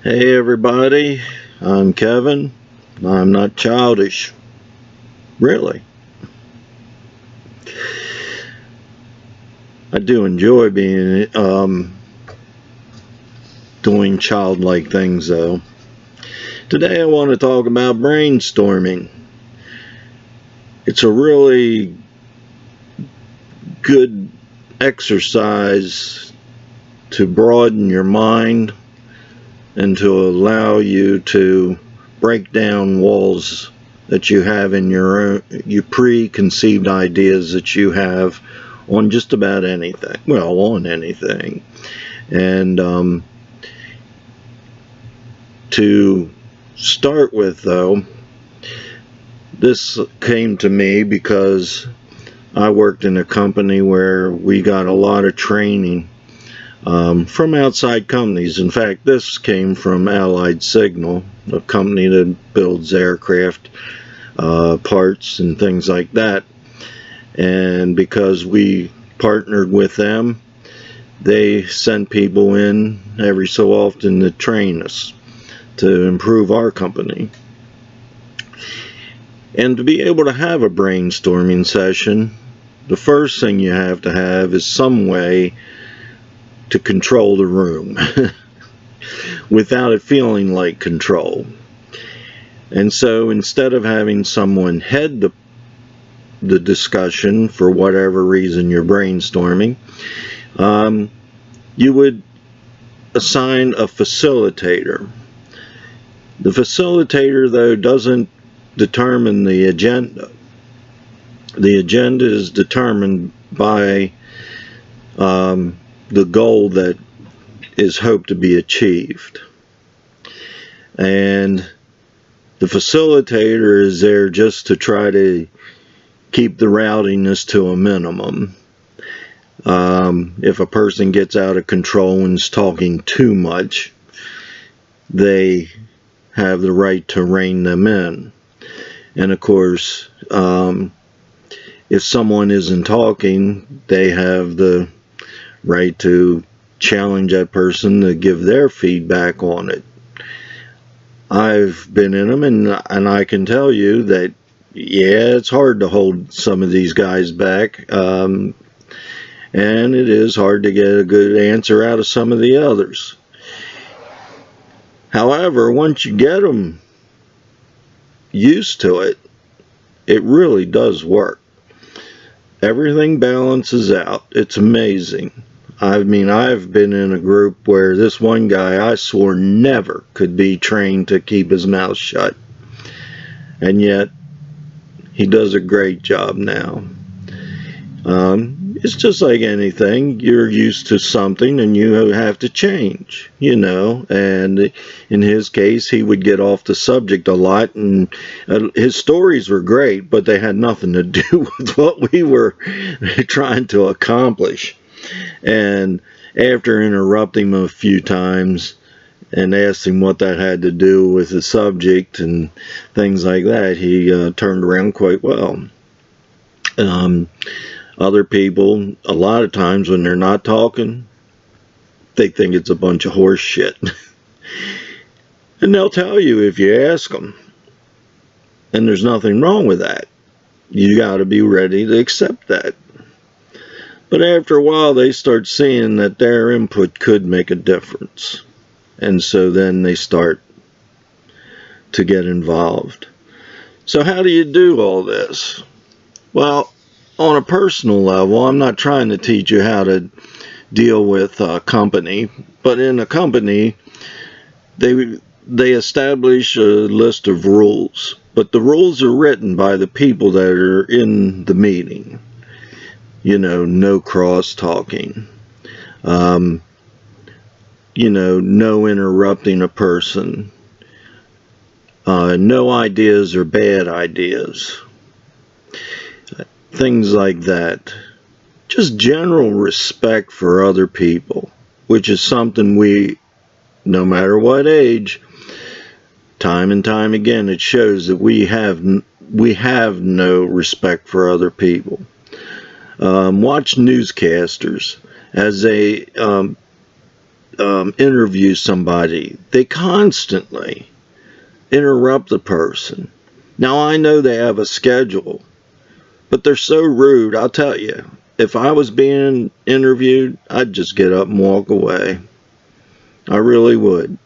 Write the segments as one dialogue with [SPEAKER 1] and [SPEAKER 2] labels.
[SPEAKER 1] Hey everybody, I'm Kevin. I'm not childish. Really. I do enjoy being doing childlike things though. Today I want to talk about brainstorming. It's a really good exercise to broaden your mind and to allow you to break down walls that you have in your preconceived ideas that you have on just about anything. Well, on anything. And to start with, though, this came to me because I worked in a company where we got a lot of training from outside companies. In fact, this came from Allied Signal, a company that builds aircraft parts and things like that. And because we partnered with them, they sent people in every so often to train us to improve our company. And to be able to have a brainstorming session, the first thing you have to have is some way to control the room without it feeling like control. And so instead of having someone head the discussion for whatever reason you're brainstorming, you would assign a facilitator. The facilitator, though, doesn't determine the agenda. The agenda is determined by the goal that is hoped to be achieved. And the facilitator is there just to try to keep the rowdiness to a minimum. If a person gets out of control and is talking too much, they have the right to rein them in. And of course, if someone isn't talking, they have the right to challenge that person to give their feedback on it. I've been in them, and I can tell you that, yeah, it's hard to hold some of these guys back, and it is hard to get a good answer out of some of the others. However, once you get them used to it, it really does work. Everything balances out. It's amazing. I mean, I've been in a group where this one guy I swore never could be trained to keep his mouth shut. And yet, he does a great job now. It's just like anything. You're used to something and you have to change, you know. And in his case, he would get off the subject a lot, and his stories were great, but they had nothing to do with what we were trying to accomplish. And after interrupting him a few times and asked him what that had to do with the subject and things like that, he turned around quite well. Other people, a lot of times when they're not talking, they think it's a bunch of horse shit. And they'll tell you if you ask them. And there's nothing wrong with that. You got to be ready to accept that. But after a while, they start seeing that their input could make a difference. And so then they start to get involved. So how do you do all this? Well, on a personal level, I'm not trying to teach you how to deal with a company, but in a company, they establish a list of rules, but the rules are written by the people that are in the meeting. You know, no cross-talking, you know, no interrupting a person, no ideas are bad ideas. Things like that. Just general respect for other people, which is something we, no matter what age, time and time again, it shows that we have no respect for other people. Watch newscasters as they interview somebody, they constantly interrupt the person. Now, I know they have a schedule, but they're so rude. I'll tell you, if I was being interviewed, I'd just get up and walk away. I really would.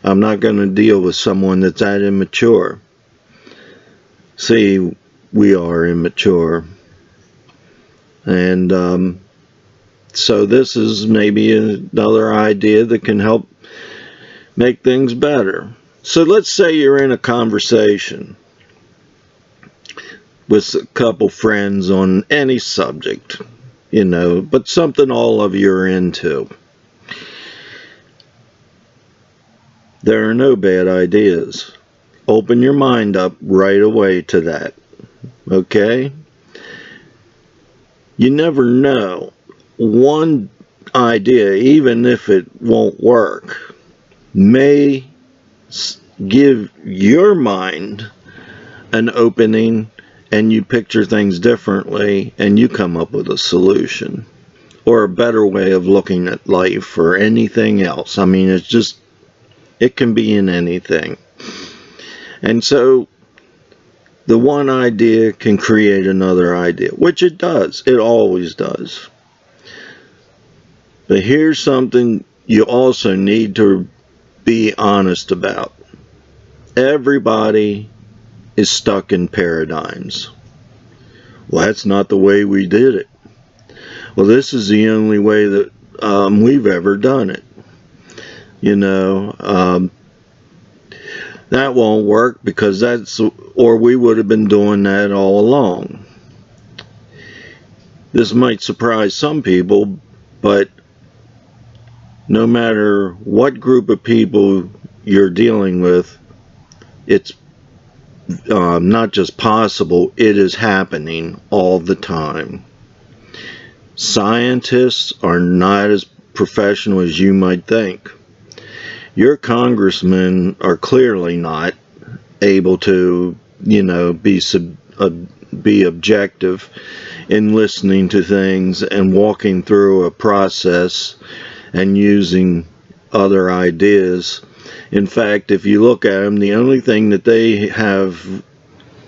[SPEAKER 1] I'm not going to deal with someone that's that immature. See, we are immature. And so this is maybe another idea that can help make things better. So let's say you're in a conversation with a couple friends on any subject, but something all of you are into. There are no bad ideas. Open your mind up right away to that. Okay? You never know. One idea, even if it won't work, may give your mind an opening, and you picture things differently, and you come up with a solution or a better way of looking at life or anything else. I mean, it can be in anything. And so the one idea can create another idea, which it does. It always does. But here's something you also need to be honest about. Everybody is stuck in paradigms. Well, that's not the way we did it. Well, this is the only way that we've ever done it. That won't work because or we would have been doing that all along. This might surprise some people, but no matter what group of people you're dealing with, it's not just possible, it is happening all the time. Scientists are not as professional as you might think. Your congressmen are clearly not able to, be objective in listening to things and walking through a process and using other ideas. In fact, if you look at them, the only thing that they have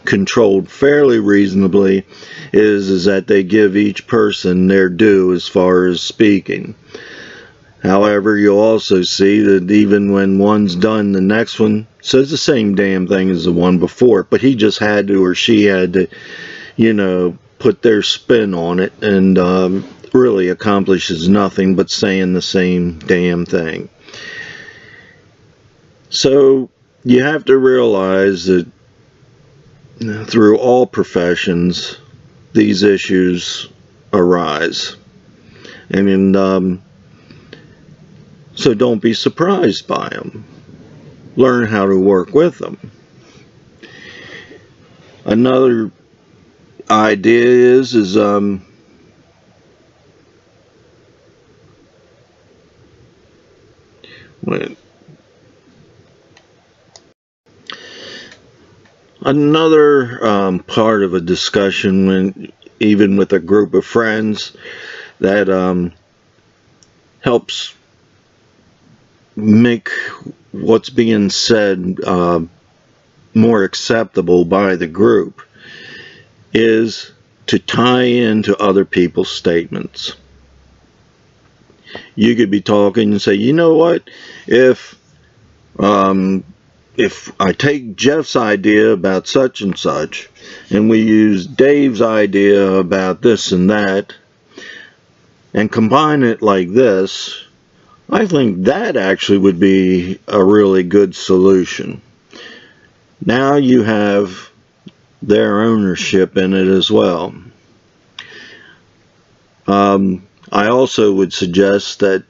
[SPEAKER 1] controlled fairly reasonably is that they give each person their due as far as speaking. However, you'll also see that even when one's done, the next one says the same damn thing as the one before, but he just had to, or she had to, put their spin on it, and really accomplishes nothing but saying the same damn thing. So you have to realize that through all professions, these issues arise. And so don't be surprised by them. Learn how to work with them. Another idea is another part of a discussion, even with a group of friends, that helps make what's being said more acceptable by the group, is to tie into other people's statements. You could be talking and say, you know what, if I take Jeff's idea about such and such, and we use Dave's idea about this and that, and combine it like this, I think that actually would be a really good solution. Now you have their ownership in it as well. I also would suggest that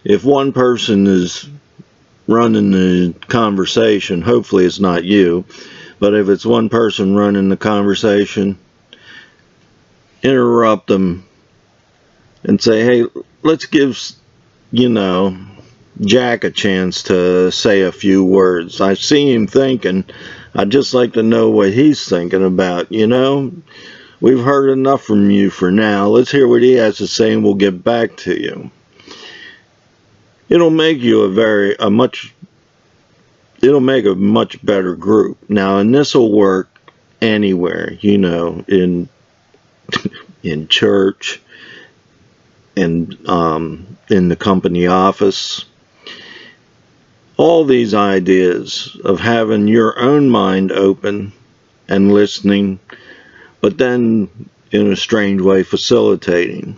[SPEAKER 1] if one person is running the conversation, hopefully it's not you, but if it's one person running the conversation, interrupt them and say, hey, let's give, Jack a chance to say a few words. I see him thinking. I'd just like to know what he's thinking about, We've heard enough from you for now. Let's hear what he has to say and we'll get back to you. it'll make you it'll make a much better group. Now, and this will work anywhere, you know, in church, and in the company office. All these ideas of having your own mind open and listening, but then in a strange way facilitating.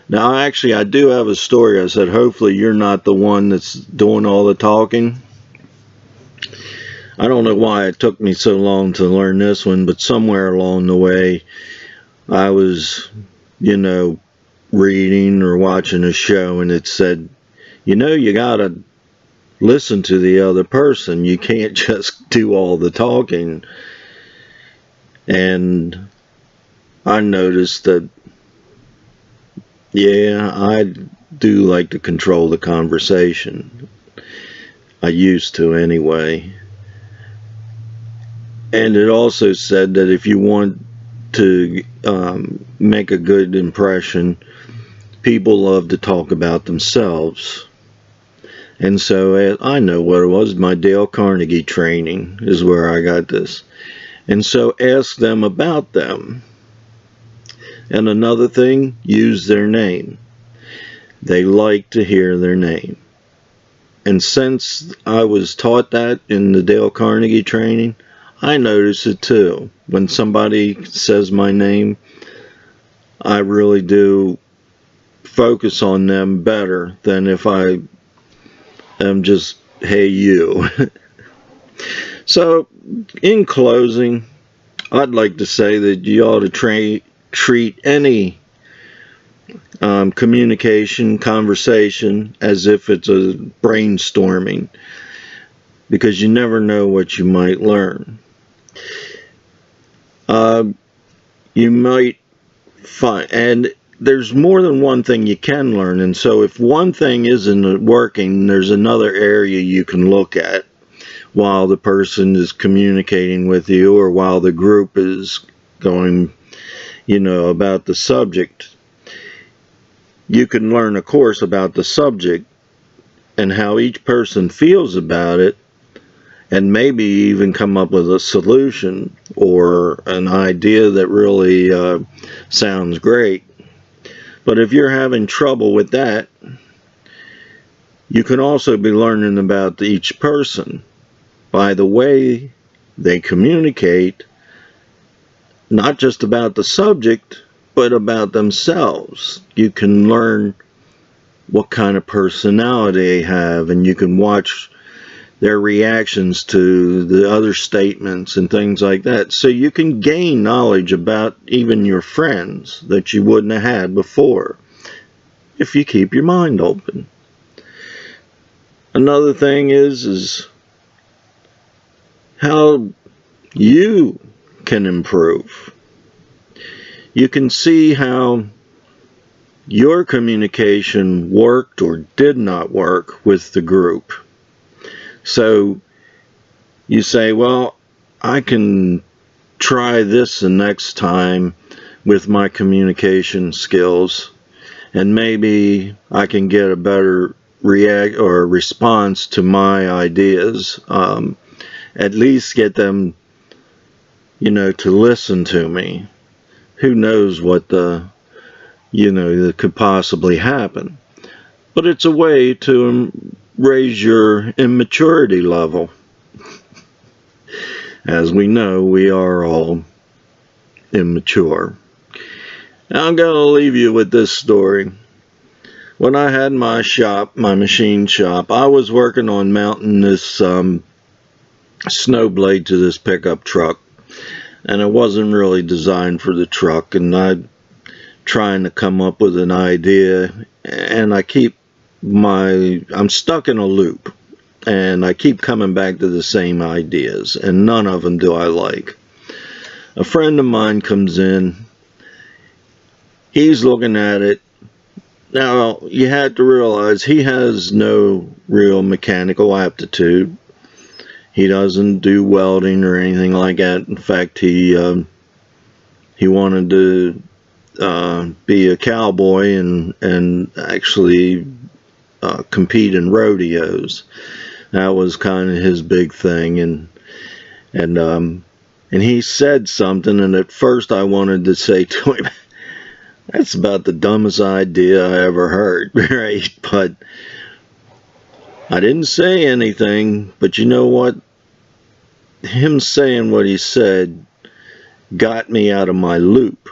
[SPEAKER 1] Now, actually, I do have a story. I said, hopefully you're not the one that's doing all the talking. I don't know why it took me so long to learn this one, but somewhere along the way, I was, you know, reading or watching a show, and it said, you know, you gotta listen to the other person. You can't just do all the talking. And I noticed that, yeah, I do like to control the conversation. I used to anyway. And it also said that if you want to make a good impression, people love to talk about themselves. And so I know what it was. My Dale Carnegie training is where I got this. And so ask them about them. And another thing, use their name. They like to hear their name. And since I was taught that in the Dale Carnegie training, I notice it too. When somebody says my name, I really do focus on them better than if I am just, hey, you. So, in closing, I'd like to say that you ought to treat any communication, conversation, as if it's a brainstorming, because you never know what you might learn. You might find, and there's more than one thing you can learn, and so if one thing isn't working, there's another area you can look at while the person is communicating with you, or while the group is going, you know, about the subject. You can learn, of course, about the subject and how each person feels about it, and maybe even come up with a solution or an idea that really sounds great. But if you're having trouble with that, you can also be learning about each person by the way they communicate, not just about the subject, but about themselves. You can learn what kind of personality they have, and you can watch their reactions to the other statements and things like that. So you can gain knowledge about even your friends that you wouldn't have had before if you keep your mind open. Another thing is how you can improve. You can see how your communication worked or did not work with the group. So you say, well, I can try this the next time with my communication skills, and maybe I can get a better response to my ideas. At least get them, you know, to listen to me. Who knows what that could possibly happen. But it's a way to raise your immaturity level. As we know, we are all immature. Now I'm going to leave you with this story. When I had my shop, my machine shop, I was working on mounting this snow blade to this pickup truck, and it wasn't really designed for the truck, and I'm trying to come up with an idea, and I'm stuck in a loop, and I keep coming back to the same ideas, and none of them do I like. A friend of mine comes in, he's looking at it. Now, you had to realize he has no real mechanical aptitude. He doesn't do welding or anything like that. In fact, he wanted to be a cowboy and actually compete in rodeos. That was kind of his big thing, and he said something, and at first I wanted to say to him, "That's about the dumbest idea I ever heard," right? But I didn't say anything. But you know what? Him saying what he said got me out of my loop,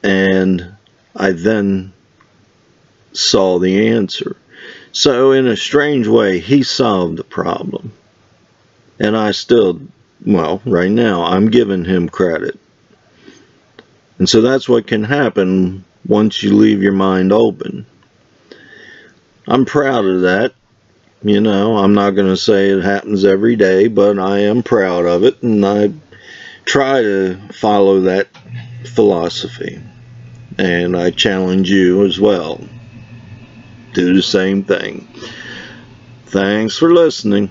[SPEAKER 1] and I then saw the answer. So in a strange way, he solved the problem. And I still, well, right now, I'm giving him credit. And so that's what can happen once you leave your mind open. I'm proud of that. You know, I'm not going to say it happens every day, but I am proud of it, and I try to follow that philosophy. And I challenge you as well. Do the same thing. Thanks for listening.